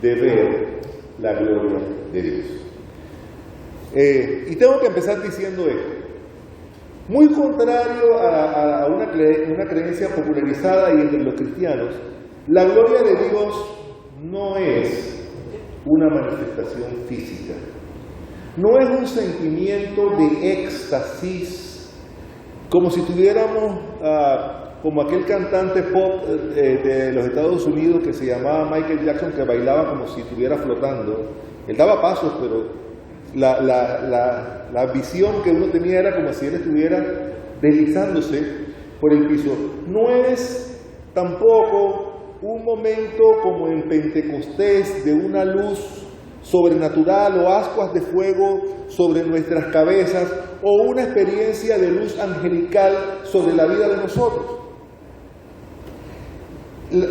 de ver la gloria de Dios. Y tengo que empezar diciendo esto. Muy contrario a una creencia popularizada y entre los cristianos, la gloria de Dios no es una manifestación física. No es un sentimiento de éxtasis, como si tuviéramos, como aquel cantante pop de los Estados Unidos que se llamaba Michael Jackson, que bailaba como si estuviera flotando. Él daba pasos, pero la visión que uno tenía era como si él estuviera deslizándose por el piso. No es tampoco un momento como en Pentecostés de una luz sobrenatural o ascuas de fuego sobre nuestras cabezas o una experiencia de luz angelical sobre la vida de nosotros.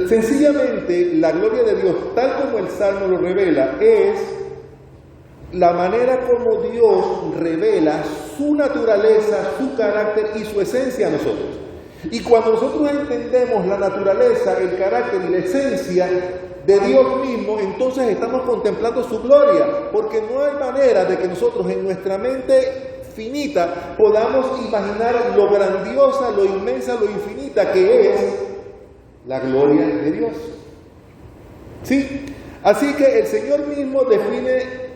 Sencillamente, la gloria de Dios, tal como el Salmo lo revela, es la manera como Dios revela su naturaleza, su carácter y su esencia a nosotros. Y cuando nosotros entendemos la naturaleza, el carácter y la esencia de Dios mismo, entonces estamos contemplando su gloria, porque no hay manera de que nosotros en nuestra mente finita podamos imaginar lo grandiosa, lo inmensa, lo infinita que es la gloria de Dios. ¿Sí? Así que el Señor mismo define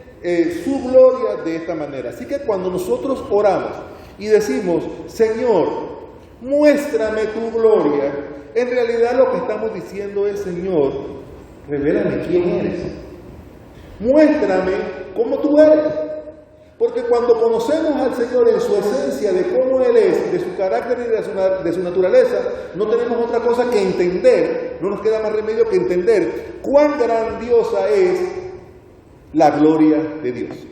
su gloria de esta manera. Así que cuando nosotros oramos y decimos, Señor, muéstrame tu gloria, en realidad lo que estamos diciendo es, Señor, revélame quién eres. Muéstrame cómo tú eres. Porque cuando conocemos al Señor en su esencia, de cómo Él es, de su carácter y de su naturaleza, no tenemos otra cosa que entender, no nos queda más remedio que entender cuán grandiosa es la gloria de Dios.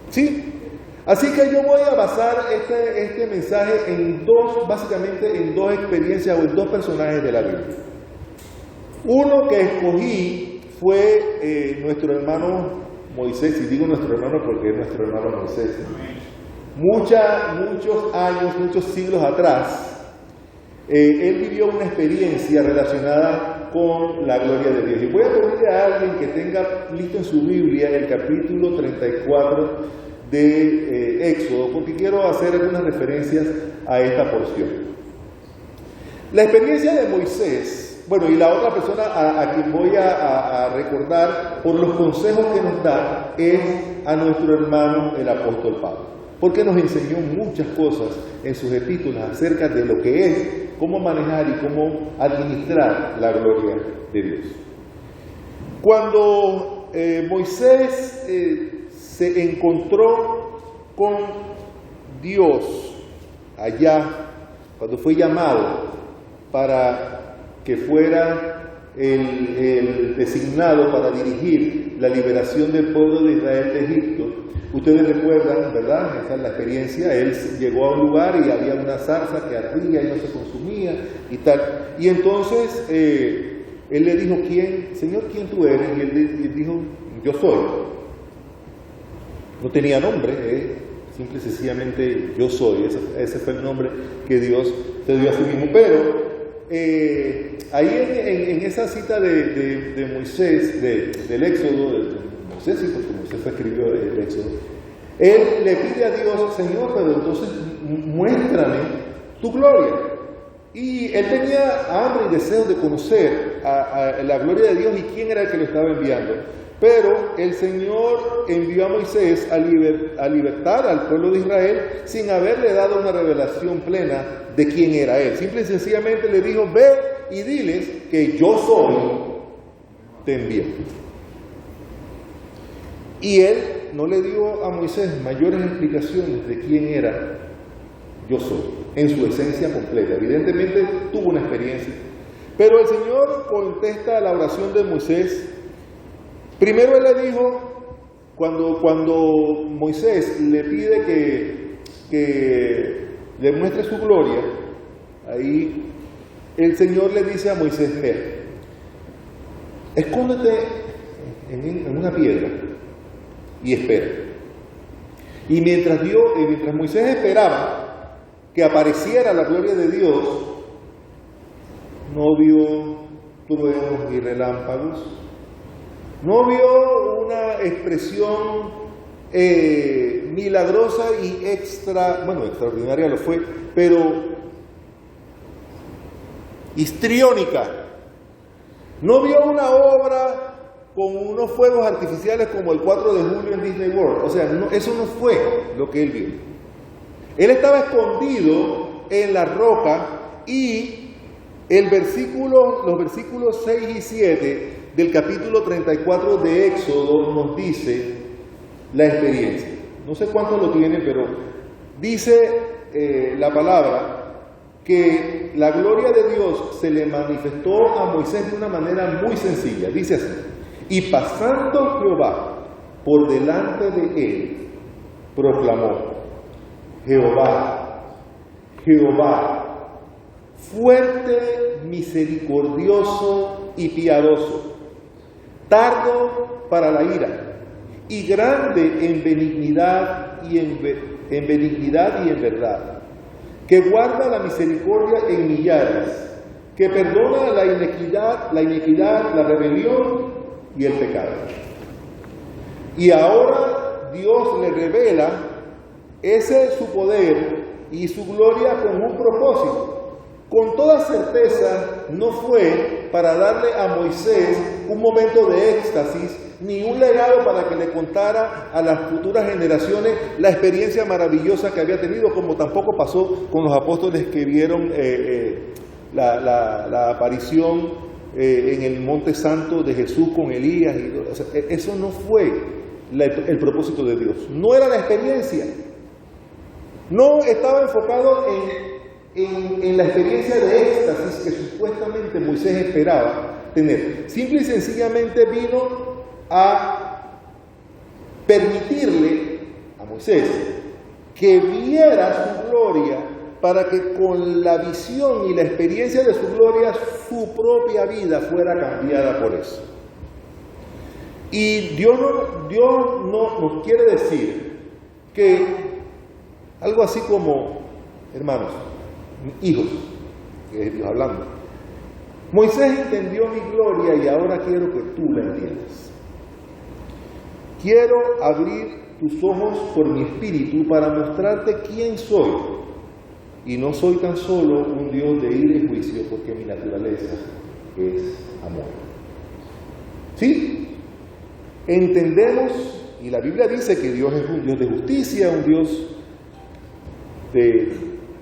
¿Sí? Así que yo voy a basar este mensaje básicamente en dos experiencias o en dos personajes de la Biblia. Uno que escogí fue nuestro hermano Moisés, y digo nuestro hermano porque es nuestro hermano Moisés. Muchos años, muchos siglos atrás, él vivió una experiencia relacionada con la gloria de Dios. Y voy a pedirle a alguien que tenga listo en su Biblia el capítulo 34 de Éxodo, porque quiero hacer algunas referencias a esta porción. La experiencia de Moisés, bueno, y la otra persona a quien voy a recordar por los consejos que nos da es a nuestro hermano el apóstol Pablo, porque nos enseñó muchas cosas en sus epístolas acerca de lo que es, cómo manejar y cómo administrar la gloria de Dios. Cuando Moisés se encontró con Dios allá, cuando fue llamado para que fuera el designado para dirigir la liberación del pueblo de Israel de Egipto. Ustedes recuerdan, ¿verdad? Esa es la experiencia. Él llegó a un lugar y había una zarza que ardía y no se consumía y tal. Y entonces él le dijo, Señor, ¿quién tú eres? Y él dijo, yo soy. No tenía nombre, simple y sencillamente yo soy. Ese fue el nombre que Dios te dio a sí mismo. Pero ahí en esa cita de Moisés, del Éxodo, de Moisés, sí, porque Moisés escribió el Éxodo, él le pide a Dios, Señor, pero entonces muéstrame tu gloria. Y él tenía hambre y deseo de conocer a la gloria de Dios y quién era el que lo estaba enviando. Pero el Señor envió a Moisés a libertar al pueblo de Israel sin haberle dado una revelación plena de quién era él. Simple y sencillamente le dijo, ve y diles que yo soy, te envío. Y él no le dio a Moisés mayores explicaciones de quién era yo soy, en su esencia completa. Evidentemente tuvo una experiencia. Pero el Señor contesta la oración de Moisés. Primero él le dijo, cuando Moisés le pide que le muestre su gloria, ahí el Señor le dice a Moisés, ve, escóndete en una piedra y espera. Y mientras Moisés esperaba que apareciera la gloria de Dios, no vio truenos ni relámpagos, no vio una expresión milagrosa y extraordinaria lo fue, pero histriónica. No vio una obra con unos fuegos artificiales como el 4 de julio en Disney World. O sea, eso no fue lo que él vio. Él estaba escondido en la roca y los versículos 6 y 7 del capítulo 34 de Éxodo nos dice la experiencia. No sé cuántos lo tienen, pero dice la palabra que la gloria de Dios se le manifestó a Moisés de una manera muy sencilla. Dice así: y pasando Jehová por delante de él, proclamó: Jehová, Jehová, fuerte, misericordioso y piadoso, tardo para la ira, y grande en benignidad y en verdad, que guarda la misericordia en millares, que perdona la iniquidad, la rebelión y el pecado. Y ahora Dios le revela ese su poder y su gloria con un propósito. Con toda certeza no fue para darle a Moisés un momento de éxtasis, ni un legado para que le contara a las futuras generaciones la experiencia maravillosa que había tenido, como tampoco pasó con los apóstoles que vieron la aparición en el Monte Santo de Jesús con Elías. O sea, eso no fue el propósito de Dios. No era la experiencia. No estaba enfocado en la experiencia de éxtasis que supuestamente Moisés esperaba tener. Simple y sencillamente vino a permitirle a Moisés que viera su gloria, para que con la visión y la experiencia de su gloria su propia vida fuera cambiada por eso. Y Dios no nos quiere decir que algo así como, hermanos, hijos, que es Dios hablando, Moisés entendió mi gloria y ahora quiero que tú la entiendas. Quiero abrir tus ojos por mi espíritu para mostrarte quién soy. Y no soy tan solo un Dios de ira y juicio, porque mi naturaleza es amor. ¿Sí? Entendemos, y la Biblia dice que Dios es un Dios de justicia, un Dios de,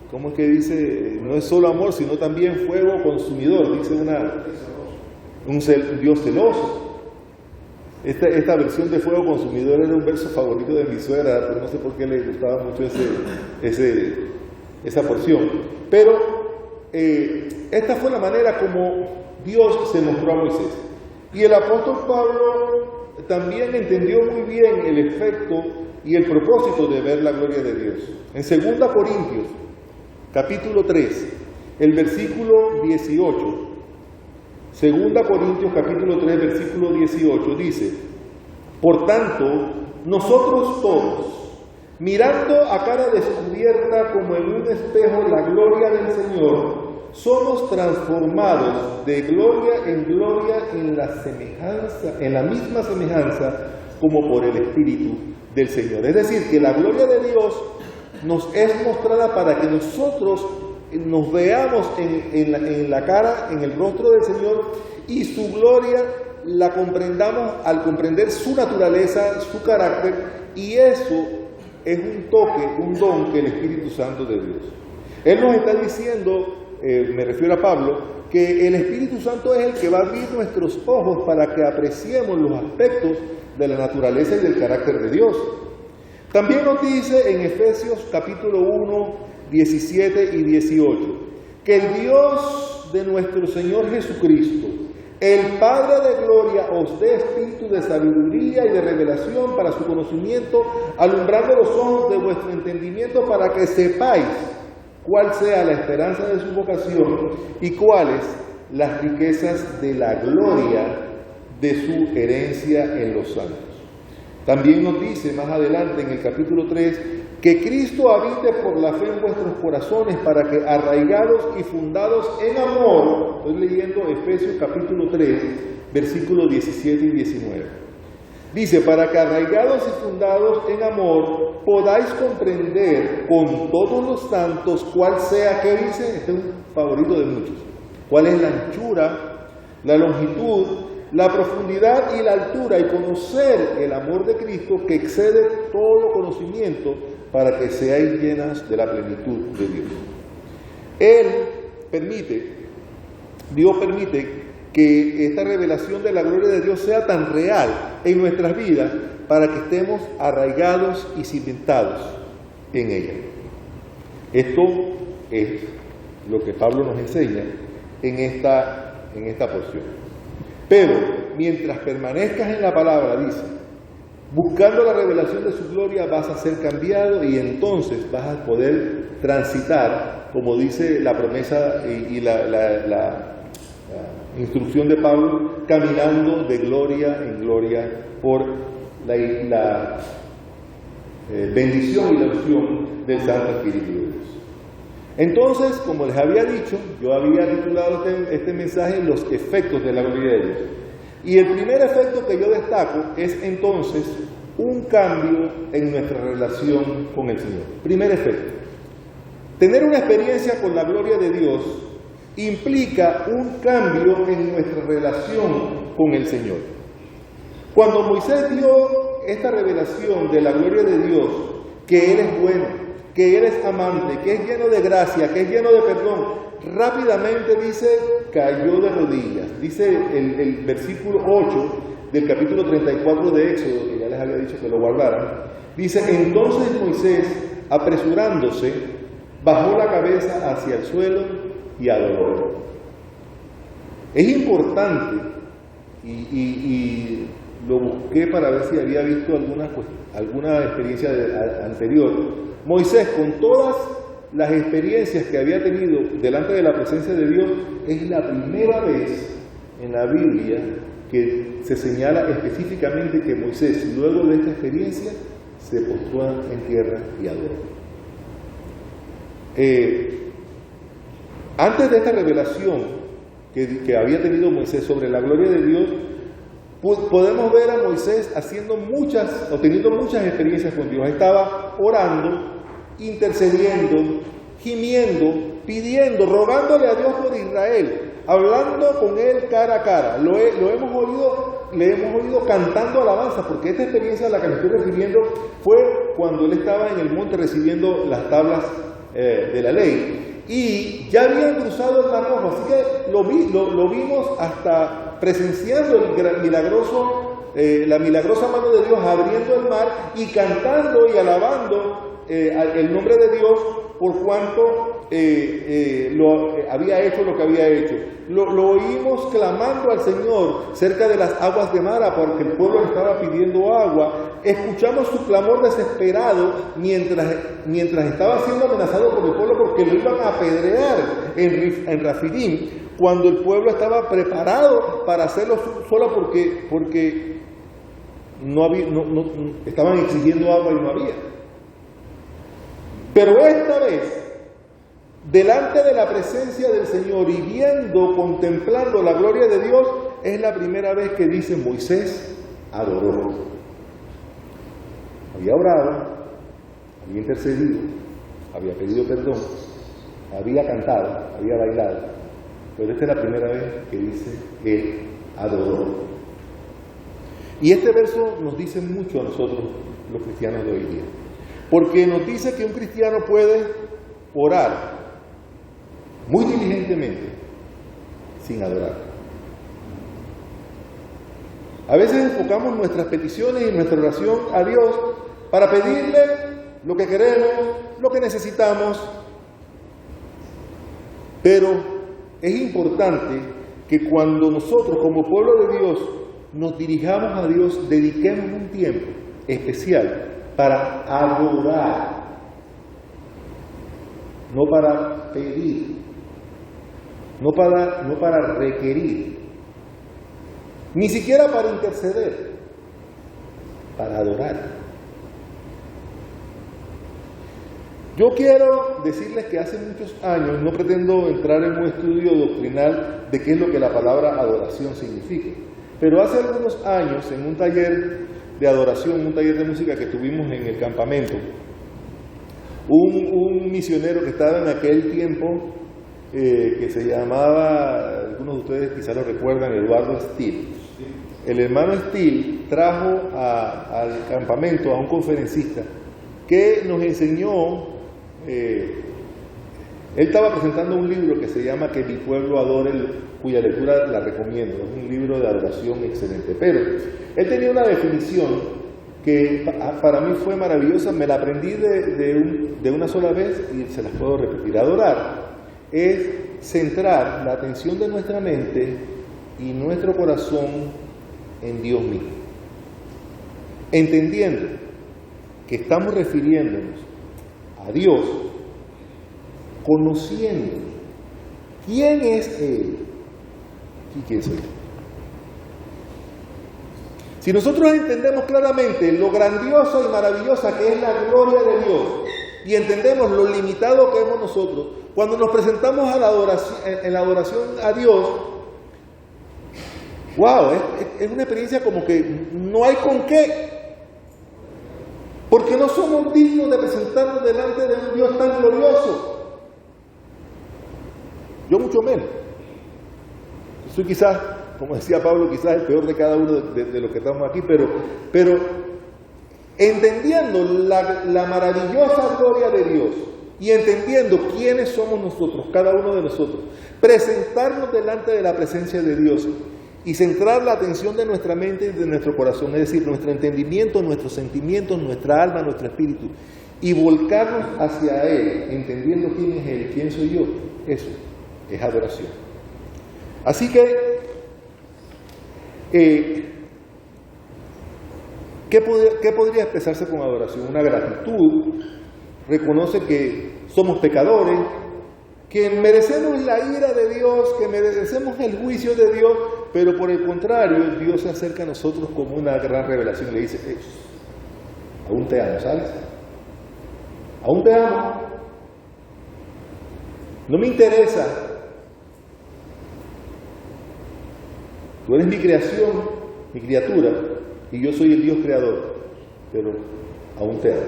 ¿cómo es que dice? No es solo amor, sino también fuego consumidor, dice un Dios celoso. Esta versión de fuego consumidor era un verso favorito de mi suegra, pero no sé por qué le gustaba mucho esa porción. Pero esta fue la manera como Dios se mostró a Moisés. Y el apóstol Pablo también entendió muy bien el efecto y el propósito de ver la gloria de Dios. En 2 Corintios, capítulo 3, el versículo 18. 2 Corintios capítulo 3, versículo 18 dice: por tanto, nosotros todos, mirando a cara descubierta como en un espejo la gloria del Señor, somos transformados de gloria en la misma semejanza como por el Espíritu del Señor. Es decir, que la gloria de Dios nos es mostrada para que nosotros nos veamos en la cara, en el rostro del Señor, y su gloria la comprendamos al comprender su naturaleza, su carácter, y eso es un toque, un don que el Espíritu Santo de Dios. Él nos está diciendo, me refiero a Pablo, que el Espíritu Santo es el que va a abrir nuestros ojos para que apreciemos los aspectos de la naturaleza y del carácter de Dios. También nos dice en Efesios capítulo 1, 17 y 18, que el Dios de nuestro Señor Jesucristo, el Padre de gloria, os dé espíritu de sabiduría y de revelación para su conocimiento, alumbrando los ojos de vuestro entendimiento para que sepáis cuál sea la esperanza de su vocación y cuáles las riquezas de la gloria de su herencia en los santos. También nos dice más adelante en el capítulo 3 que Cristo habite por la fe en vuestros corazones para que, arraigados y fundados en amor, estoy leyendo Efesios capítulo 3, versículos 17 y 19. Dice, para que arraigados y fundados en amor, podáis comprender con todos los santos cuál sea, ¿qué dice? Este es un favorito de muchos. ¿Cuál es la anchura, la longitud, la profundidad y la altura? Y conocer el amor de Cristo que excede todo conocimiento, para que seáis llenas de la plenitud de Dios. Dios permite que esta revelación de la gloria de Dios sea tan real en nuestras vidas para que estemos arraigados y cimentados en ella. Esto es lo que Pablo nos enseña en esta porción. Pero mientras permanezcas en la palabra, dice, buscando la revelación de su gloria, vas a ser cambiado y entonces vas a poder transitar, como dice la promesa y la instrucción de Pablo, caminando de gloria en gloria por la bendición y la unción del Santo Espíritu de Dios. Entonces, como les había dicho, yo había titulado este mensaje Los efectos de la gloria de Dios. Y el primer efecto que yo destaco es entonces un cambio en nuestra relación con el Señor. Primer efecto. Tener una experiencia con la gloria de Dios implica un cambio en nuestra relación con el Señor. Cuando Moisés dio esta revelación de la gloria de Dios, que Él es bueno, que Él es amante, que es lleno de gracia, que es lleno de perdón, rápidamente dice, cayó de rodillas. Dice el versículo 8 del capítulo 34 de Éxodo, que ya les había dicho que lo guardaran, dice, entonces Moisés, apresurándose, bajó la cabeza hacia el suelo y adoró. Es importante, y lo busqué para ver si había visto alguna experiencia anterior. Moisés, con todas las experiencias que había tenido delante de la presencia de Dios, es la primera vez en la Biblia que se señala específicamente que Moisés, luego de esta experiencia, se postró en tierra y adoró. Antes de esta revelación que había tenido Moisés sobre la gloria de Dios, podemos ver a Moisés teniendo muchas experiencias con Dios. Estaba orando, intercediendo, gimiendo, pidiendo, rogándole a Dios por Israel, hablando con Él cara a cara. Le hemos oído cantando alabanza, porque esta experiencia a la que me estoy refiriendo fue cuando Él estaba en el monte recibiendo las tablas de la ley. Y ya habían cruzado el Mar Rojo, así que lo vimos hasta presenciando la milagrosa mano de Dios abriendo el mar y cantando y alabando el nombre de Dios por cuanto había hecho lo que había hecho. Lo oímos clamando al Señor cerca de las aguas de Mara porque el pueblo le estaba pidiendo agua. Escuchamos su clamor desesperado mientras estaba siendo amenazado por el pueblo porque lo iban a apedrear en Rafidim, cuando el pueblo estaba preparado para hacerlo solo porque estaban exigiendo agua y no había. Pero esta vez, delante de la presencia del Señor y contemplando la gloria de Dios, es la primera vez que dice Moisés adoró. Había orado, había intercedido, había pedido perdón, había cantado, había bailado, pero esta es la primera vez que dice él adoró. Y este verso nos dice mucho a nosotros, los cristianos de hoy día, porque nos dice que un cristiano puede orar muy diligentemente sin adorar. A veces enfocamos nuestras peticiones y nuestra oración a Dios para pedirle lo que queremos, lo que necesitamos, pero es importante que cuando nosotros como pueblo de Dios nos dirijamos a Dios, dediquemos un tiempo especial para adorar, no para pedir, no para requerir, ni siquiera para interceder, para adorar. Yo quiero decirles que hace muchos años, no pretendo entrar en un estudio doctrinal de qué es lo que la palabra adoración significa, Pero hace algunos años, en un taller de adoración, un taller de música que tuvimos en el campamento, un misionero que estaba en aquel tiempo, que se llamaba, algunos de ustedes quizás lo recuerdan, Eduardo Steele. El hermano Steele trajo al campamento a un conferencista que nos enseñó, él estaba presentando un libro que se llama Que mi pueblo adore, cuya lectura la recomiendo, es un libro de adoración excelente, pero él tenía una definición que para mí fue maravillosa, me la aprendí de una sola vez y se las puedo repetir. Adorar es centrar la atención de nuestra mente y nuestro corazón en Dios mismo, entendiendo que estamos refiriéndonos a Dios, conociendo quién es Él y quién soy yo. Si nosotros entendemos claramente lo grandiosa y maravillosa que es la gloria de Dios y entendemos lo limitado que hemos nosotros, cuando nos presentamos a la adoración, en la adoración a Dios, wow, es una experiencia como que no hay con qué, porque no somos dignos de presentarnos delante de un Dios tan glorioso. Yo mucho menos. Yo soy quizás, como decía Pablo, quizás el peor de cada uno de los que estamos aquí, pero entendiendo la maravillosa gloria de Dios y entendiendo quiénes somos nosotros, cada uno de nosotros, presentarnos delante de la presencia de Dios y centrar la atención de nuestra mente y de nuestro corazón, es decir, nuestro entendimiento, nuestros sentimientos, nuestra alma, nuestro espíritu, y volcarnos hacia Él, entendiendo quién es Él, quién soy yo, eso es adoración. Así que, ¿qué podría expresarse con adoración? Una gratitud, reconoce que somos pecadores, que merecemos la ira de Dios, que merecemos el juicio de Dios, pero por el contrario, Dios se acerca a nosotros como una gran revelación y le dice, aún te amo, ¿sabes? Aún te amo. No me interesa. Tú eres mi creación, mi criatura, y yo soy el Dios creador, pero aún te amo.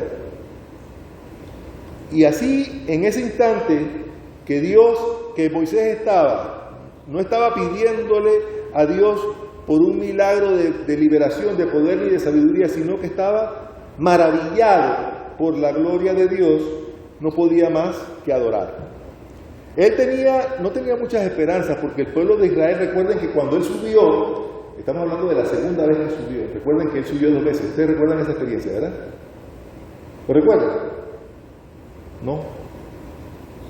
Y así, en ese instante, que Moisés no estaba pidiéndole a Dios por un milagro de liberación, de poder y de sabiduría, sino que estaba maravillado por la gloria de Dios, no podía más que adorar. Él no tenía muchas esperanzas, porque el pueblo de Israel, recuerden que cuando él subió, estamos hablando de la segunda vez que subió, recuerden que él subió 2 veces, ustedes recuerdan esa experiencia, ¿verdad? ¿Lo recuerdan? No.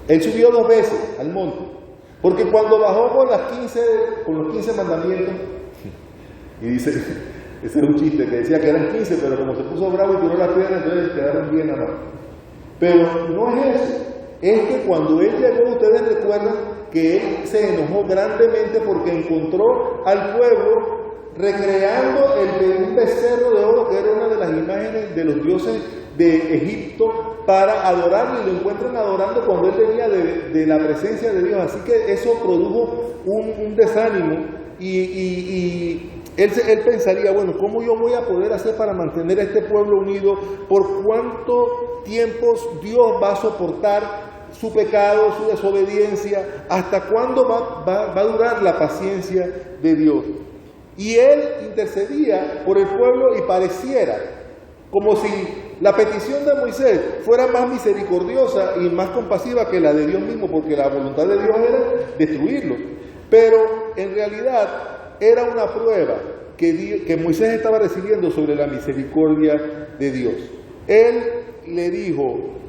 Él subió 2 veces al monte, porque cuando bajó con los 15 mandamientos, y dice, ese era un chiste que decía que eran 15, pero como se puso bravo y tiró las piedras, entonces quedaron bien abajo. Pero no es eso, es que cuando él llegó, ustedes recuerdan que él se enojó grandemente porque encontró al pueblo recreando un becerro de oro, que era una de las imágenes de los dioses de Egipto, para adorarlo, y lo encuentran adorando cuando él venía de la presencia de Dios. Así que eso produjo un desánimo y él pensaría, bueno, ¿cómo yo voy a poder hacer para mantener a este pueblo unido? ¿Por cuánto tiempo Dios va a soportar su pecado, su desobediencia? ¿Hasta cuándo va a durar la paciencia de Dios? Y él intercedía por el pueblo y pareciera como si la petición de Moisés fuera más misericordiosa y más compasiva que la de Dios mismo, porque la voluntad de Dios era destruirlo. Pero en realidad era una prueba que Moisés estaba recibiendo sobre la misericordia de Dios. Él le dijo,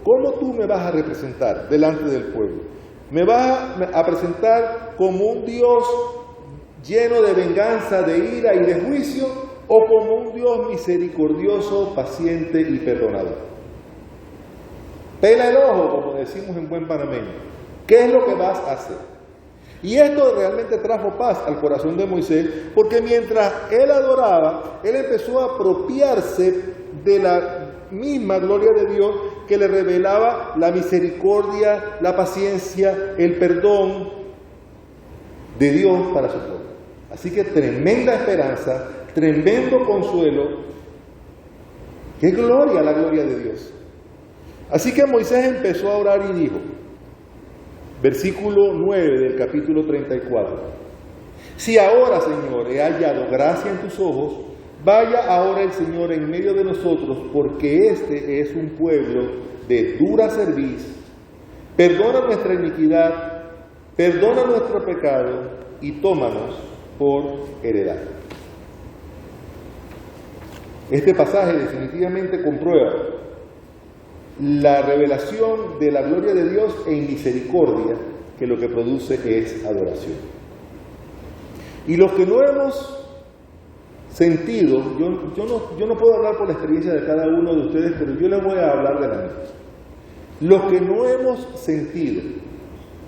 ¿cómo tú me vas a representar delante del pueblo? ¿Me vas a presentar como un Dios lleno de venganza, de ira y de juicio, o como un Dios misericordioso, paciente y perdonador? Pela el ojo, como decimos en buen panameño. ¿Qué es lo que vas a hacer? Y esto realmente trajo paz al corazón de Moisés, porque mientras él adoraba, él empezó a apropiarse de la misma gloria de Dios que le revelaba la misericordia, la paciencia, el perdón de Dios para su pueblo. Así que tremenda esperanza, tremendo consuelo. ¡Qué gloria, la gloria de Dios! Así que Moisés empezó a orar y dijo, versículo 9 del capítulo 34, si ahora, Señor, he hallado gracia en tus ojos, vaya ahora el Señor en medio de nosotros, porque este es un pueblo de dura cerviz. Perdona nuestra iniquidad, perdona nuestro pecado y tómanos por heredad. Este pasaje definitivamente comprueba la revelación de la gloria de Dios en misericordia, que lo que produce es adoración. Y los que no hemos sentido, yo no puedo hablar por la experiencia de cada uno de ustedes, pero yo les voy a hablar de la mía. Los que no hemos sentido,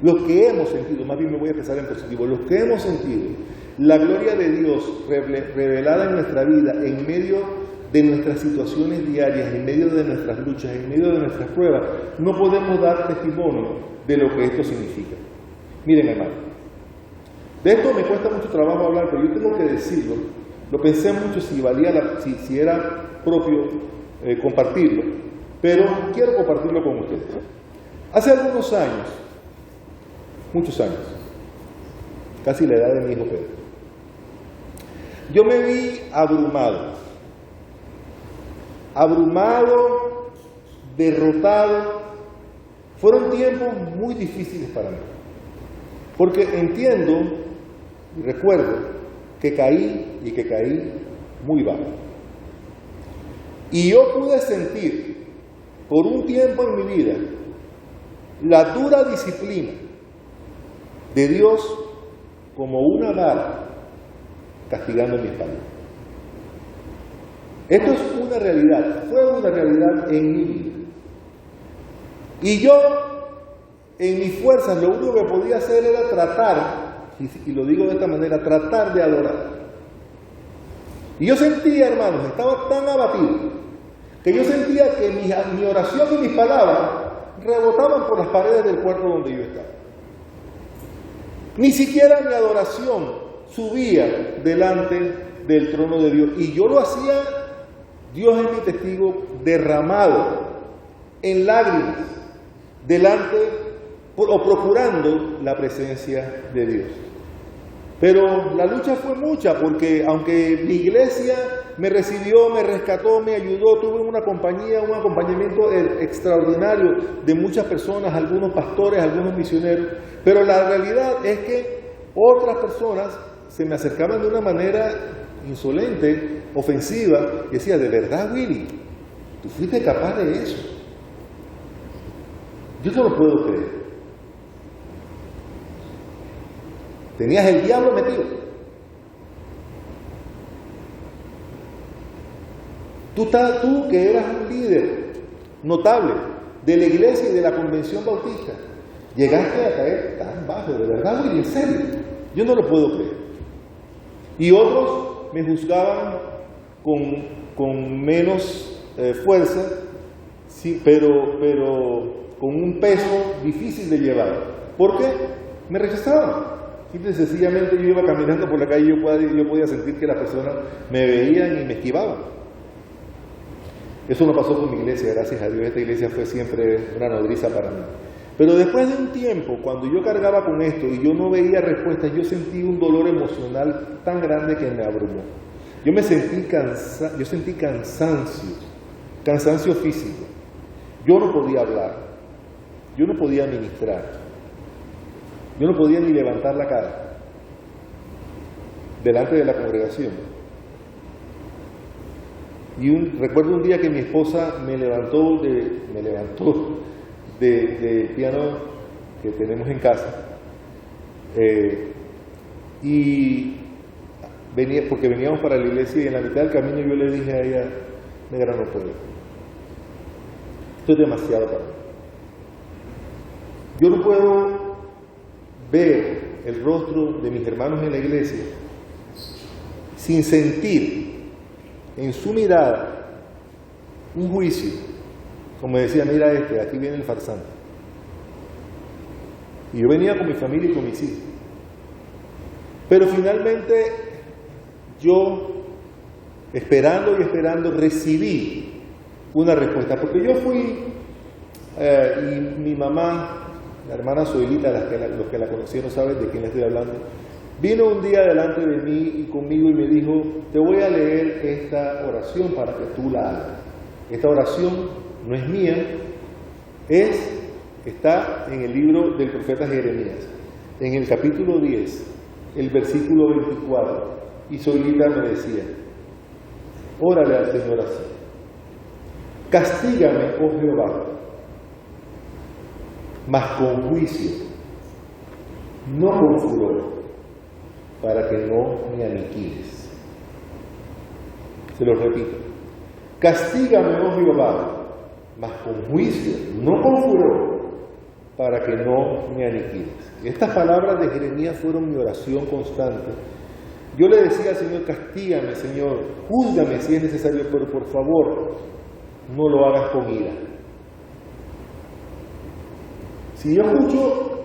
más bien me voy a empezar en positivo, los que hemos sentido la gloria de Dios revelada en nuestra vida, en medio de nuestras situaciones diarias, en medio de nuestras luchas, en medio de nuestras pruebas, no podemos dar testimonio de lo que esto significa. Miren, hermano, de esto me cuesta mucho trabajo hablar, pero yo tengo que decirlo. Lo pensé mucho si era propio compartirlo, pero quiero compartirlo con ustedes. Hace algunos años, muchos años, casi la edad de mi hijo Pedro, yo me vi abrumado, derrotado. Fueron tiempos muy difíciles para mí, porque entiendo y recuerdo que caí muy bajo. Y yo pude sentir por un tiempo en mi vida la dura disciplina de Dios como una vara castigando mi espalda. Esto es una realidad, fue una realidad en mi vida. Y yo, en mis fuerzas, lo único que podía hacer era tratar, y lo digo de esta manera, tratar de adorar. Y yo sentía, hermanos, estaba tan abatido, que yo sentía que mi oración y mis palabras rebotaban por las paredes del cuarto donde yo estaba. Ni siquiera mi adoración subía delante del trono de Dios. Y yo lo hacía, Dios es mi testigo, derramado en lágrimas, delante o procurando la presencia de Dios. Pero la lucha fue mucha, porque aunque mi iglesia me recibió, me rescató, me ayudó, tuve una compañía, un acompañamiento extraordinario de muchas personas, algunos pastores, algunos misioneros, pero la realidad es que otras personas se me acercaban de una manera insolente, ofensiva, y decía, ¿de verdad, Willy? ¿Tú fuiste capaz de eso? Yo no lo puedo creer. Tenías el diablo metido. Tú que eras un líder notable de la iglesia y de la convención bautista, llegaste a caer tan bajo, ¿de verdad, Willy? ¿En serio? Yo no lo puedo creer. Y otros me juzgaban con menos fuerza, sí, pero con un peso difícil de llevar. ¿Por qué? Me rechazaban. Simple y sencillamente yo iba caminando por la calle y yo podía sentir que las personas me veían y me esquivaban. Eso no pasó con mi iglesia, gracias a Dios. Esta iglesia fue siempre una nodriza para mí. Pero después de un tiempo, cuando yo cargaba con esto y yo no veía respuestas, yo sentí un dolor emocional tan grande que me abrumó. Yo sentí cansancio físico. Yo no podía hablar, yo no podía ministrar. Yo no podía ni levantar la cara delante de la congregación. Y recuerdo un día que mi esposa me levantó del piano que tenemos en casa, y porque veníamos para la iglesia, y en la mitad del camino yo le dije a ella, negra, no puedo. Esto es demasiado para mí. Yo no puedo ver el rostro de mis hermanos en la iglesia sin sentir en su mirada un juicio, como decía, mira aquí viene el farsante. Y yo venía con mi familia y con mis hijos. Pero finalmente yo, esperando y esperando, recibí una respuesta. Porque yo fui, y mi mamá, la hermana Zoilita, los que la conocieron saben de quién estoy hablando, vino un día delante de mí y conmigo y me dijo, te voy a leer esta oración para que tú la hagas. Esta oración no es mía, está en el libro del profeta Jeremías, en el capítulo 10, el versículo 24. Y Zoilita me decía, órale al Señor así: castígame, oh Jehová, mas con juicio, no con furor, para que no me aniquiles. Se lo repito: castígame, oh Jehová, mas con juicio, no con furor, para que no me aniquiles. Estas palabras de Jeremías fueron mi oración constante. Yo le decía al Señor: castígame, Señor, júzgame si es necesario, pero por favor, no lo hagas con ira. Si yo escucho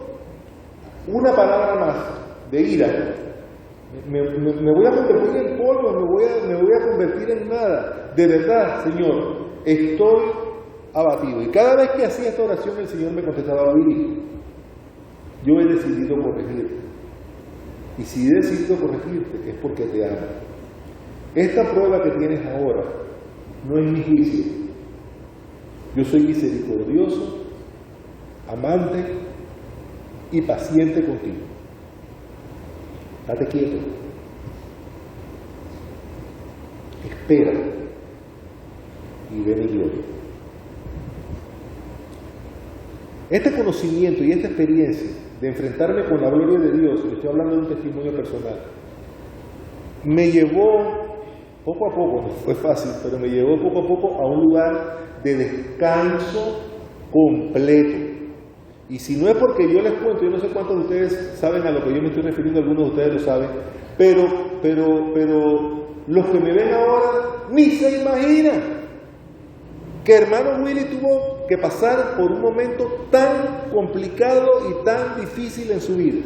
una palabra más de ira, me voy a convertir en polvo, me voy a convertir en nada. De verdad, Señor, estoy abatido. Y cada vez que hacía esta oración, el Señor me contestaba: Willy, yo he decidido corregirte. Y si he decidido corregirte, es porque te amo. Esta prueba que tienes ahora no es mi juicio. Yo soy misericordioso, amante y paciente contigo. Date quieto. Espera y ve mi gloria. Este conocimiento y esta experiencia de enfrentarme con la gloria de Dios, y estoy hablando de un testimonio personal, me llevó poco a poco, no fue fácil, pero me llevó poco a poco a un lugar de descanso completo. Y si no es porque yo les cuento, yo no sé cuántos de ustedes saben a lo que yo me estoy refiriendo, algunos de ustedes lo saben, pero los que me ven ahora ni se imaginan que hermano Willy tuvo que pasar por un momento tan complicado y tan difícil en su vida,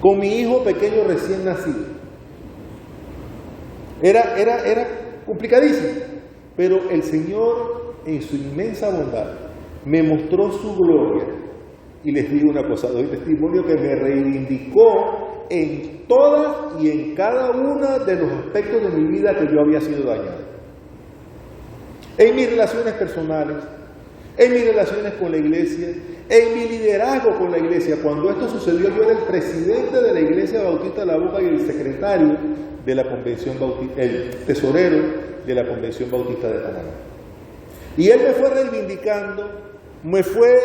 con mi hijo pequeño recién nacido. Era complicadísimo, pero el Señor, en su inmensa bondad, me mostró su gloria. Y les digo una cosa, doy testimonio que me reivindicó en todas y en cada uno de los aspectos de mi vida que yo había sido dañado. En mis relaciones personales, en mis relaciones con la iglesia, en mi liderazgo con la iglesia. Cuando esto sucedió, yo era el presidente de la Iglesia Bautista de la Boca y el secretario de la Convención Bautista, el tesorero de la Convención Bautista de Panamá. Y él me fue reivindicando, me fue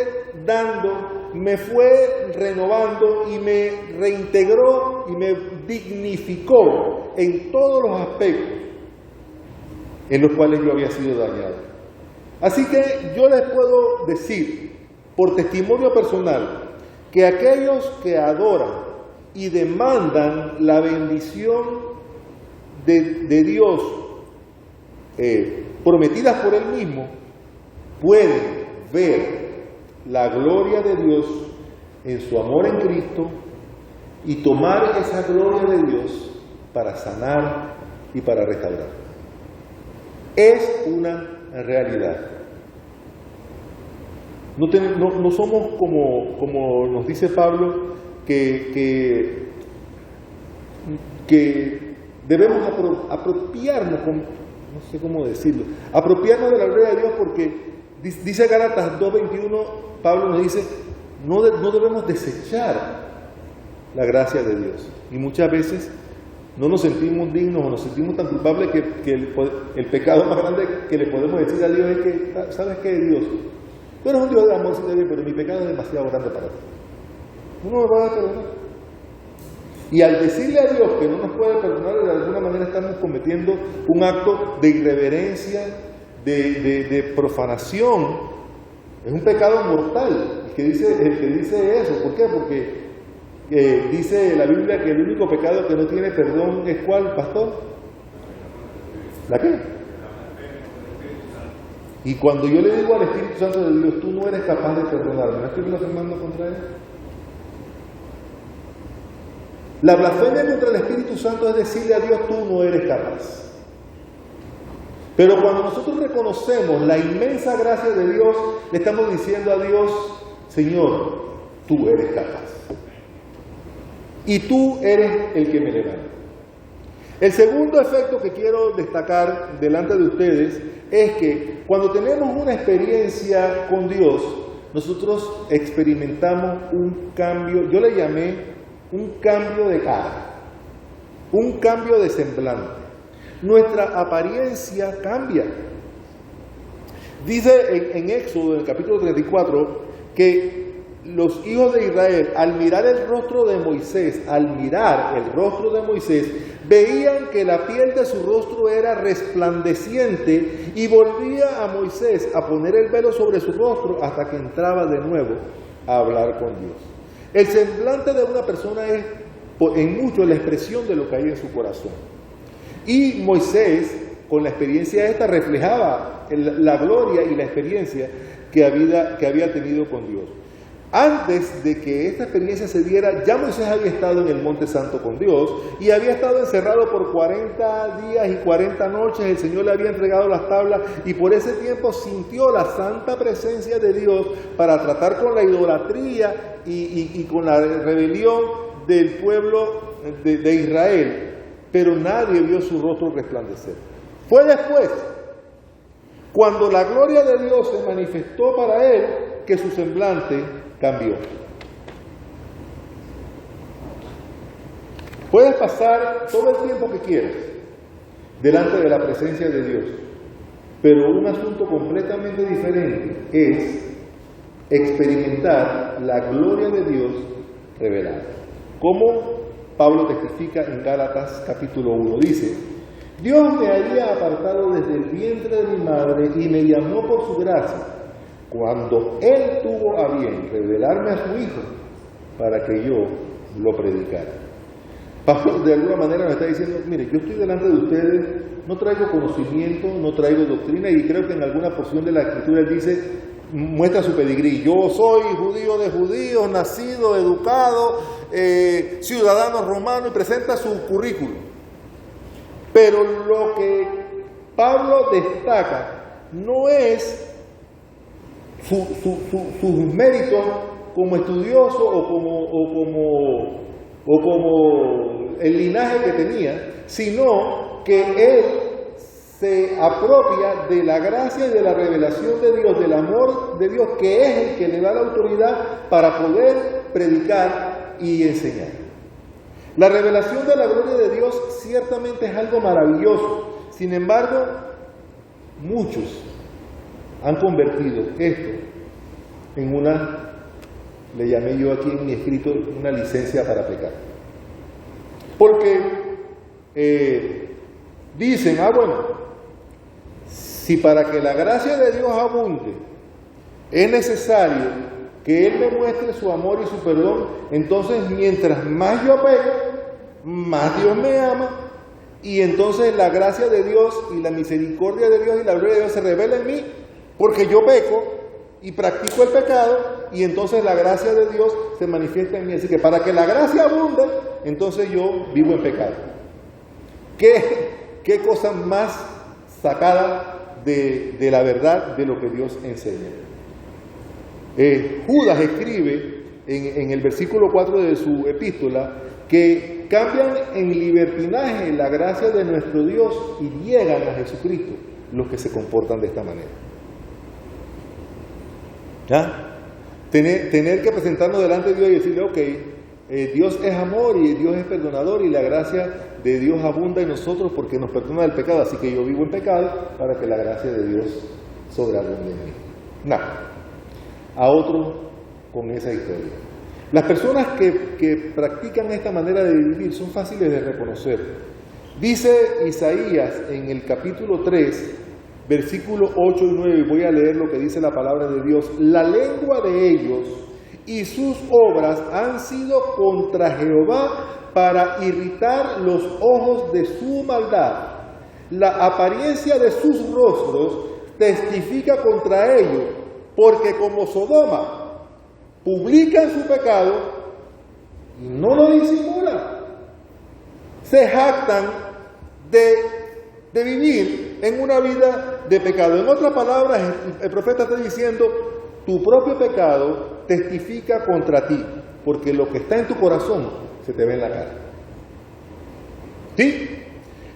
dando, me fue renovando y me reintegró y me dignificó en todos los aspectos en los cuales yo había sido dañado. Así que yo les puedo decir, por testimonio personal, que aquellos que adoran y demandan la bendición de Dios prometidas por Él mismo, pueden ver la gloria de Dios en su amor en Cristo y tomar esa gloria de Dios para sanar y para restaurar. Es una realidad. No somos como nos dice Pablo, que debemos apropiarnos, no sé cómo decirlo, apropiarnos de la gloria de Dios, porque dice Gálatas 2:21, Pablo nos dice, no debemos desechar la gracia de Dios. Y muchas veces no nos sentimos dignos o nos sentimos tan culpables que el pecado más grande que le podemos decir a Dios es que, ¿sabes qué, Dios? Tú eres un Dios de amor, sí, pero mi pecado es demasiado grande para ti. No me vas a perdonar. Y al decirle a Dios que no nos puede perdonar, de alguna manera estamos cometiendo un acto de irreverencia, de profanación. Es un pecado mortal el que dice eso. ¿Por qué? Porque dice la Biblia que el único pecado que no tiene perdón es ¿cuál, pastor? ¿La qué? Y cuando yo le digo al Espíritu Santo de Dios, tú no eres capaz de perdonarme, ¿no estoy blasfemando contra Él? La blasfemia contra el Espíritu Santo es decirle a Dios, tú no eres capaz. Pero cuando nosotros reconocemos la inmensa gracia de Dios, le estamos diciendo a Dios, Señor, tú eres capaz. Y tú eres el que me levanta. El segundo efecto que quiero destacar delante de ustedes es que cuando tenemos una experiencia con Dios, nosotros experimentamos un cambio, yo le llamé un cambio de cara, un cambio de semblante. Nuestra apariencia cambia. Dice en Éxodo, en el capítulo 34, que los hijos de Israel, al mirar el rostro de Moisés, veían que la piel de su rostro era resplandeciente y volvía a Moisés a poner el velo sobre su rostro hasta que entraba de nuevo a hablar con Dios. El semblante de una persona es en mucho la expresión de lo que hay en su corazón. Y Moisés, con la experiencia esta, reflejaba la gloria y la experiencia que había tenido con Dios. Antes de que esta experiencia se diera, ya Moisés había estado en el Monte Santo con Dios y había estado encerrado por 40 días y 40 noches. El Señor le había entregado las tablas y por ese tiempo sintió la santa presencia de Dios para tratar con la idolatría y con la rebelión del pueblo de Israel. Pero nadie vio su rostro resplandecer. Fue después, cuando la gloria de Dios se manifestó para él, que su semblante cambió. Puedes pasar todo el tiempo que quieras delante de la presencia de Dios, pero un asunto completamente diferente es experimentar la gloria de Dios revelada. Como Pablo testifica en Gálatas capítulo 1, dice: Dios me había apartado desde el vientre de mi madre y me llamó por su gracia, cuando Él tuvo a bien revelarme a su Hijo para que yo lo predicara. Pablo de alguna manera me está diciendo, mire, yo estoy delante de ustedes, no traigo conocimiento, no traigo doctrina, y creo que en alguna porción de la Escritura él dice, muestra su pedigrí, yo soy judío de judíos, nacido, educado, ciudadano romano, y presenta su currículum. Pero lo que Pablo destaca no es sus méritos como estudioso o como el linaje que tenía, sino que él se apropia de la gracia y de la revelación de Dios, del amor de Dios, que es el que le da la autoridad para poder predicar y enseñar. La revelación de la gloria de Dios ciertamente es algo maravilloso. Sin embargo, muchos han convertido esto en le llamé yo aquí en mi escrito, una licencia para pecar. Porque dicen, bueno, si para que la gracia de Dios abunde es necesario que Él me muestre su amor y su perdón, entonces mientras más yo peco, más Dios me ama, y entonces la gracia de Dios y la misericordia de Dios y la gloria de Dios se revela en mí, porque yo peco y practico el pecado, y entonces la gracia de Dios se manifiesta en mí. Así que para que la gracia abunde, entonces yo vivo en pecado. ¿Qué cosa más sacada de la verdad de lo que Dios enseña? Judas escribe en el versículo 4 de su epístola que cambian en libertinaje la gracia de nuestro Dios y niegan a Jesucristo los que se comportan de esta manera. ¿Ya? Tener que presentarnos delante de Dios y decirle, ok, Dios es amor y Dios es perdonador y la gracia de Dios abunda en nosotros porque nos perdona del pecado, así que yo vivo en pecado para que la gracia de Dios sobreabunde en mí. Nada. A otro con esa historia. Las personas que practican esta manera de vivir son fáciles de reconocer. Dice Isaías en el capítulo 3, versículos 8 y 9, y voy a leer lo que dice la palabra de Dios. La lengua de ellos y sus obras han sido contra Jehová para irritar los ojos de su maldad. La apariencia de sus rostros testifica contra ellos, porque como Sodoma publican su pecado y no lo disimulan. se jactan de vivir en una vida de pecado. En otras palabras, el profeta está diciendo, tu propio pecado testifica contra ti, porque lo que está en tu corazón se te ve en la cara. ¿Sí?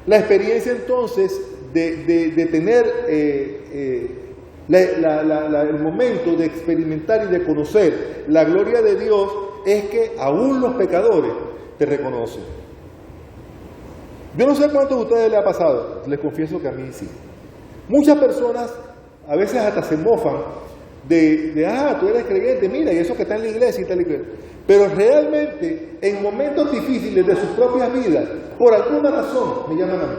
La experiencia entonces de tener el momento de experimentar y de conocer la gloria de Dios es que aún los pecadores te reconocen. Yo no sé cuántos de ustedes les ha pasado, les confieso que a mí sí. Muchas personas a veces hasta se mofan tú eres creyente, mira, y eso que está en la iglesia y está en la iglesia. Pero realmente, en momentos difíciles de sus propias vidas, por alguna razón me llaman a mí.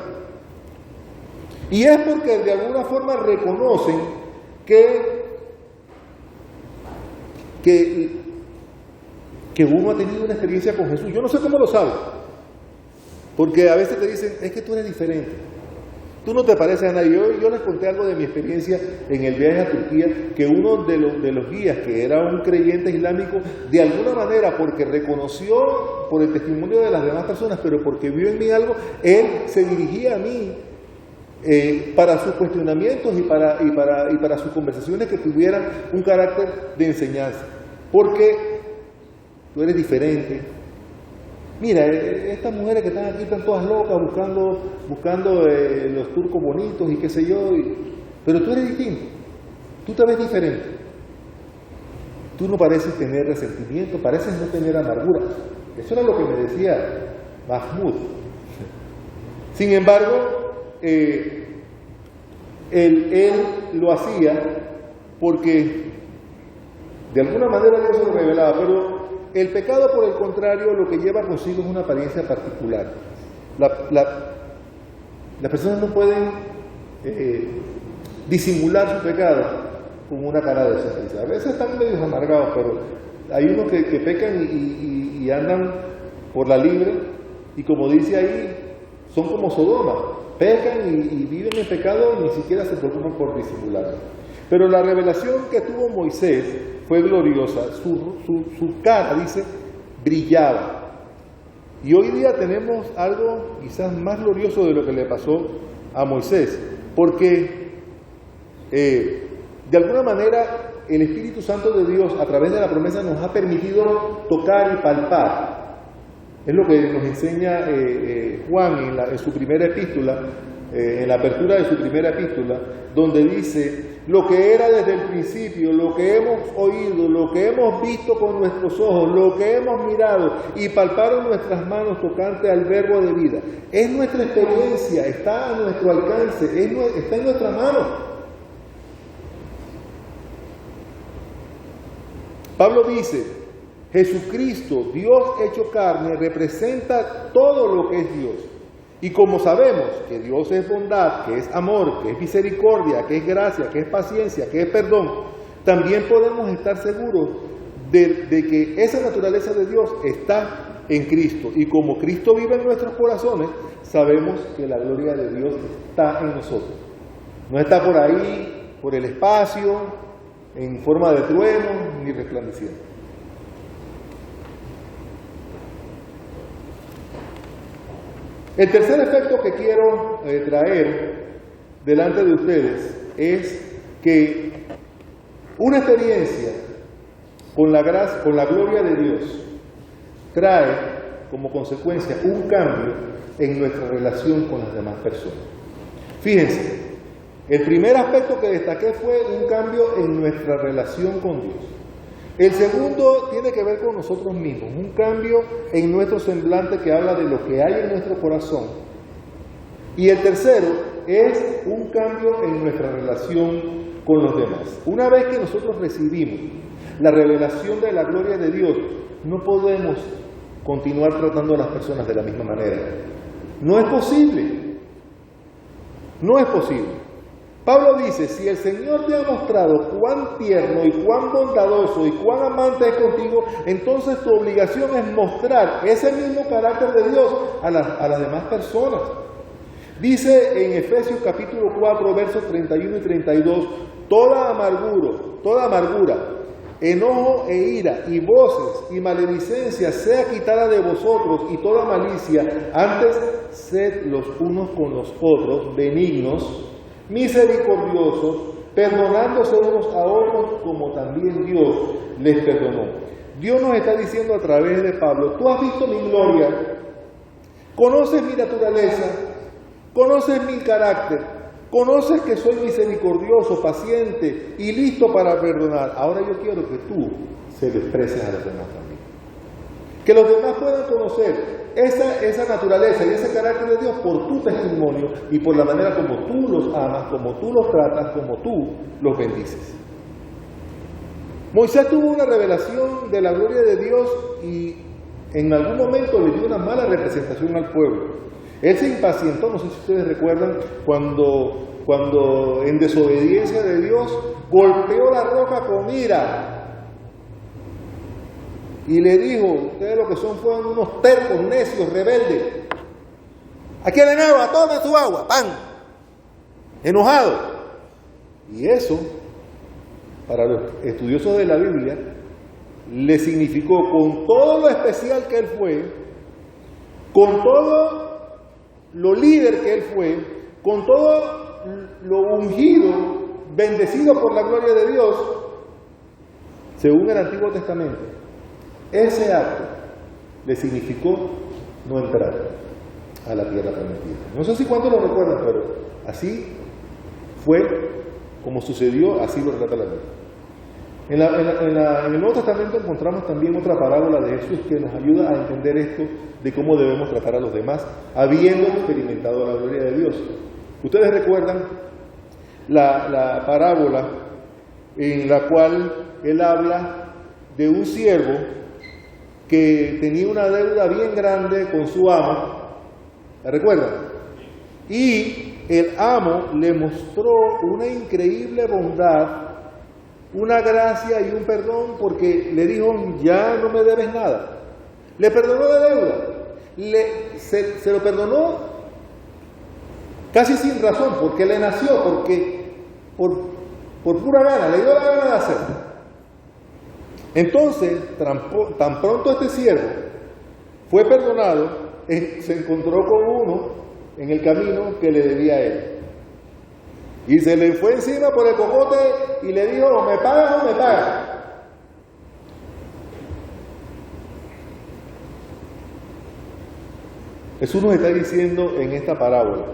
Y es porque de alguna forma reconocen que uno ha tenido una experiencia con Jesús. Yo no sé cómo lo sabe, porque a veces te dicen, es que tú eres diferente. Tú no te pareces a nadie. Yo les conté algo de mi experiencia en el viaje a Turquía, que uno de los guías, que era un creyente islámico, de alguna manera, porque reconoció por el testimonio de las demás personas, pero porque vio en mí algo, él se dirigía a mí para sus cuestionamientos y para sus conversaciones que tuvieran un carácter de enseñanza. Porque tú eres diferente. Mira, estas mujeres que están aquí están todas locas buscando los turcos bonitos y qué sé yo, pero tú eres distinto, tú te ves diferente. Tú no pareces tener resentimiento, pareces no tener amargura. Eso era lo que me decía Mahmoud. Sin embargo, él lo hacía porque de alguna manera Dios se lo revelaba, pero el pecado, por el contrario, lo que lleva consigo es una apariencia particular. Las personas no pueden disimular su pecado con una cara de sonrisa. A veces están medio amargados, pero hay unos que pecan y andan por la libre, y como dice ahí, son como Sodoma. Pecan y viven en pecado y ni siquiera se preocupan por disimularlo. Pero la revelación que tuvo Moisés fue gloriosa. Su cara, dice, brillaba. Y hoy día tenemos algo quizás más glorioso de lo que le pasó a Moisés, porque de alguna manera el Espíritu Santo de Dios, a través de la promesa, nos ha permitido tocar y palpar. Es lo que nos enseña Juan en su primera epístola, en la apertura de su primera epístola, donde dice, lo que era desde el principio, lo que hemos oído, lo que hemos visto con nuestros ojos, lo que hemos mirado y palparon nuestras manos tocante al verbo de vida. Es nuestra experiencia, está a nuestro alcance, está en nuestra mano. Pablo dice, Jesucristo, Dios hecho carne, representa todo lo que es Dios. Y como sabemos que Dios es bondad, que es amor, que es misericordia, que es gracia, que es paciencia, que es perdón, también podemos estar seguros de que esa naturaleza de Dios está en Cristo. Y como Cristo vive en nuestros corazones, sabemos que la gloria de Dios está en nosotros. No está por ahí, por el espacio, en forma de trueno, ni resplandeciente. El tercer efecto que quiero traer delante de ustedes es que una experiencia con la gloria de Dios trae como consecuencia un cambio en nuestra relación con las demás personas. Fíjense, el primer aspecto que destaqué fue un cambio en nuestra relación con Dios. El segundo tiene que ver con nosotros mismos, un cambio en nuestro semblante que habla de lo que hay en nuestro corazón. Y el tercero es un cambio en nuestra relación con los demás. Una vez que nosotros recibimos la revelación de la gloria de Dios, no podemos continuar tratando a las personas de la misma manera. No es posible. No es posible. Pablo dice, si el Señor te ha mostrado cuán tierno y cuán bondadoso y cuán amante es contigo, entonces tu obligación es mostrar ese mismo carácter de Dios a las demás personas. Dice en Efesios capítulo 4, versos 31 y 32, toda amargura enojo e ira, y voces, y maledicencia sea quitada de vosotros, y toda malicia. Antes sed los unos con los otros, benignos, misericordiosos, perdonándose unos a otros, como también Dios les perdonó. Dios nos está diciendo a través de Pablo: tú has visto mi gloria, conoces mi naturaleza, conoces mi carácter, conoces que soy misericordioso, paciente y listo para perdonar. Ahora yo quiero que tú se lo expreses a los demás también. Que los demás puedan conocer esa naturaleza y ese carácter de Dios por tu testimonio y por la manera como tú los amas, como tú los tratas, como tú los bendices. Moisés tuvo una revelación de la gloria de Dios y en algún momento le dio una mala representación al pueblo. Él se impacientó, no sé si ustedes recuerdan, cuando en desobediencia de Dios golpeó la roca con ira y le dijo: ustedes lo que fueron unos tercos, necios, rebeldes. Aquí viene agua, tomen su agua, ¡pam! Enojado. Y eso, para los estudiosos de la Biblia, le significó, con todo lo especial que él fue, con todo lo líder que él fue, con todo lo ungido, bendecido por la gloria de Dios, según el Antiguo Testamento, ese acto le significó no entrar a la tierra prometida. No sé si cuántos lo recuerdan, pero así fue como sucedió, así lo relata la Biblia. En el Nuevo Testamento encontramos también otra parábola de Jesús que nos ayuda a entender esto de cómo debemos tratar a los demás, habiendo experimentado la gloria de Dios. Ustedes recuerdan la parábola en la cual él habla de un siervo que tenía una deuda bien grande con su amo. ¿La recuerdan? Y el amo le mostró una increíble bondad, una gracia y un perdón, porque le dijo: ya no me debes nada. Le perdonó la deuda. Se lo perdonó casi sin razón, porque le nació, porque por pura gana, le dio la gana de hacerlo. Entonces, tan pronto este siervo fue perdonado, se encontró con uno en el camino que le debía a él. Y se le fue encima por el cocote y le dijo: ¿me pagas o me pagas? Jesús nos está diciendo en esta parábola: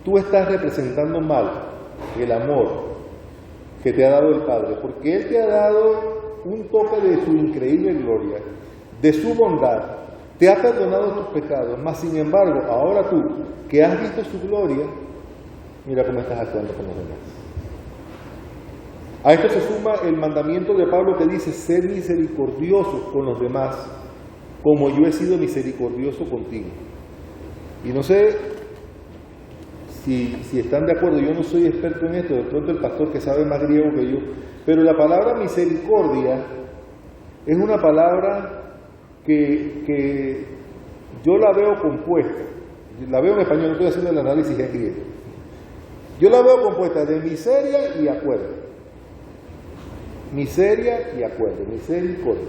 tú estás representando mal el amor que te ha dado el Padre, porque Él te ha dado un toque de su increíble gloria, de su bondad, te ha perdonado tus pecados, mas sin embargo, ahora tú, que has visto su gloria, mira cómo estás actuando con los demás. A esto se suma el mandamiento de Pablo que dice: sed misericordiosos con los demás, como yo he sido misericordioso contigo. Y no sé si están de acuerdo, yo no soy experto en esto, de pronto el pastor que sabe más griego que yo, pero la palabra misericordia es una palabra que yo la veo compuesta, la veo en español, no estoy haciendo el análisis en griego. Yo la veo compuesta de miseria y acuerdo. Miseria y acuerdo, misericordia.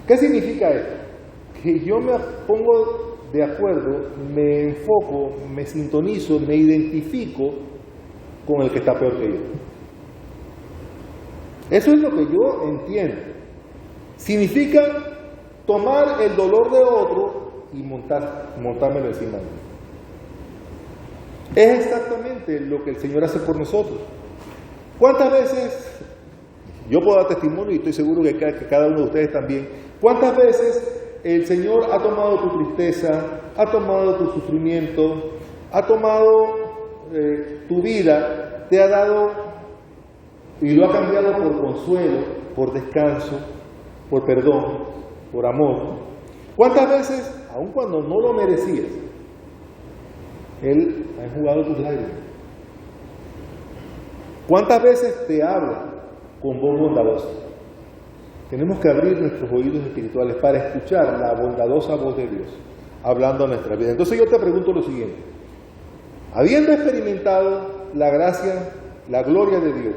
¿Qué significa esto? Que yo me pongo de acuerdo, me enfoco, me sintonizo, me identifico con el que está peor que yo. Eso es lo que yo entiendo. Significa tomar el dolor de otro y montármelo encima de mí. Es exactamente lo que el Señor hace por nosotros. ¿Cuántas veces, yo puedo dar testimonio y estoy seguro que cada uno de ustedes también, cuántas veces el Señor ha tomado tu tristeza, ha tomado tu sufrimiento, ha tomado tu vida, te ha dado y lo ha cambiado por consuelo, por descanso, por perdón, por amor? ¿Cuántas veces, aun cuando no lo merecías, Él ha enjugado tus lágrimas? ¿Cuántas veces te habla con voz bondadosa? Tenemos que abrir nuestros oídos espirituales para escuchar la bondadosa voz de Dios hablando a nuestra vida. Entonces yo te pregunto lo siguiente: habiendo experimentado la gracia, la gloria de Dios,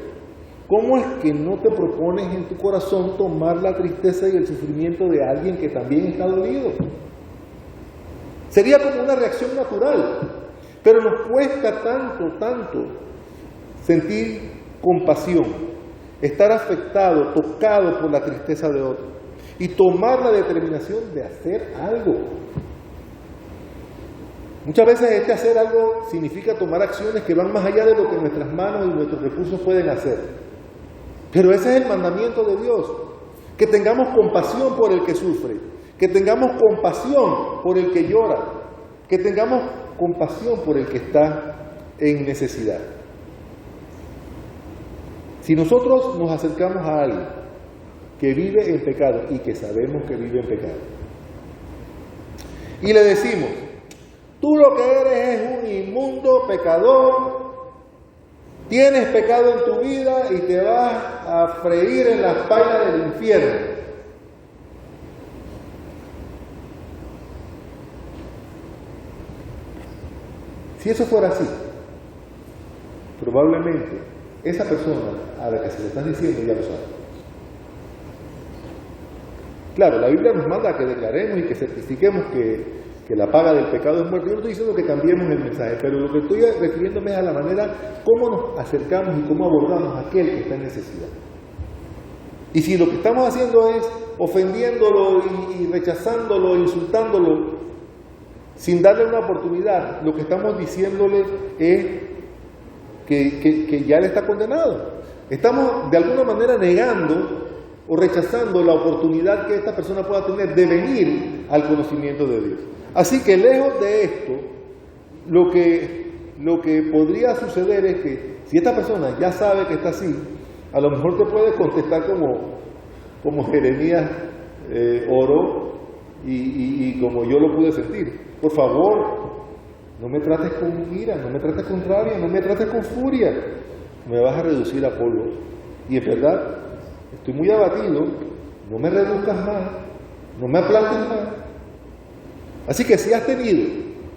¿cómo es que no te propones en tu corazón tomar la tristeza y el sufrimiento de alguien que también está dolido? Sería como una reacción natural, pero nos cuesta tanto sentir compasión, estar afectado, tocado por la tristeza de otro y tomar la determinación de hacer algo. Muchas veces este hacer algo significa tomar acciones que van más allá de lo que nuestras manos y nuestros recursos pueden hacer. Pero ese es el mandamiento de Dios, que tengamos compasión por el que sufre, que tengamos compasión por el que llora, que tengamos compasión por el que está en necesidad. Si nosotros nos acercamos a alguien que vive en pecado y que sabemos que vive en pecado, y le decimos, tú lo que eres es un inmundo pecador, tienes pecado en tu vida y te vas a freír en las pailas del infierno. Si eso fuera así, probablemente esa persona a la que se le está diciendo ya lo sabe. Claro, la Biblia nos manda que declaremos y que certifiquemos que la paga del pecado es muerte. Yo no estoy diciendo que cambiemos el mensaje, pero lo que estoy refiriéndome es a la manera cómo nos acercamos y cómo abordamos a aquel que está en necesidad. Y si lo que estamos haciendo es ofendiéndolo y rechazándolo, insultándolo, sin darle una oportunidad, lo que estamos diciéndole es que ya él está condenado. Estamos de alguna manera negando o rechazando la oportunidad que esta persona pueda tener de venir al conocimiento de Dios. Así que lejos de esto, lo que podría suceder es que si esta persona ya sabe que está así, a lo mejor te puede contestar como Jeremías oró y como yo lo pude sentir. Por favor, no me trates con ira, no me trates con rabia, no me trates con furia. Me vas a reducir a polvo. Y es verdad, estoy muy abatido, no me reduzcas más, no me aplastes más. Así que si has tenido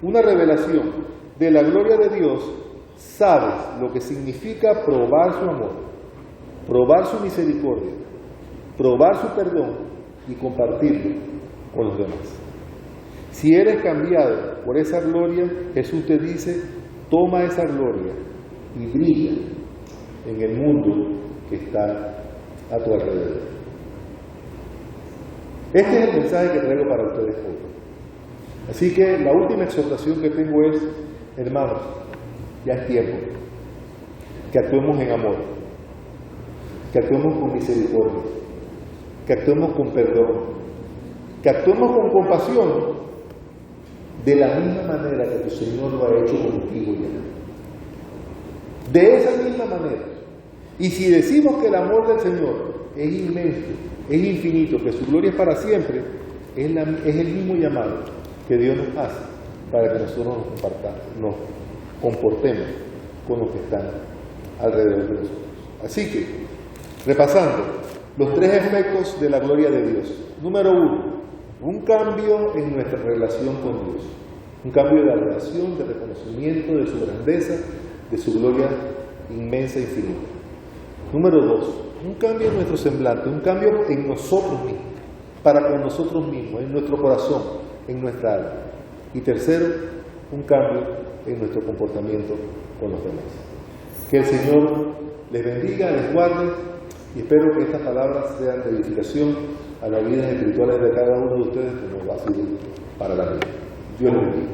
una revelación de la gloria de Dios, sabes lo que significa probar su amor, probar su misericordia, probar su perdón y compartirlo con los demás. Si eres cambiado por esa gloria, Jesús te dice, toma esa gloria y brilla en el mundo que está a tu alrededor. Este es el mensaje que traigo para ustedes hoy. Así que la última exhortación que tengo es, hermanos, ya es tiempo que actuemos en amor, que actuemos con misericordia, que actuemos con perdón, que actuemos con compasión, de la misma manera que tu Señor lo ha hecho contigo ya. De esa misma manera. Y si decimos que el amor del Señor es inmenso, es infinito, que su gloria es para siempre, es el mismo llamado que Dios nos hace para que nosotros nos comportemos con los que están alrededor de nosotros. Así que, repasando los tres efectos de la gloria de Dios. Número 1, un cambio en nuestra relación con Dios, un cambio de adoración, de reconocimiento de su grandeza, de su gloria inmensa e infinita. Número 2, un cambio en nuestro semblante, un cambio en nosotros mismos, para con nosotros mismos, en nuestro corazón, en nuestra alma. Y tercero, un cambio en nuestro comportamiento con los demás. Que el Señor les bendiga, les guarde, y espero que estas palabras sean de edificación a las vidas espirituales de cada uno de ustedes, como va a ser para la vida. Dios les bendiga.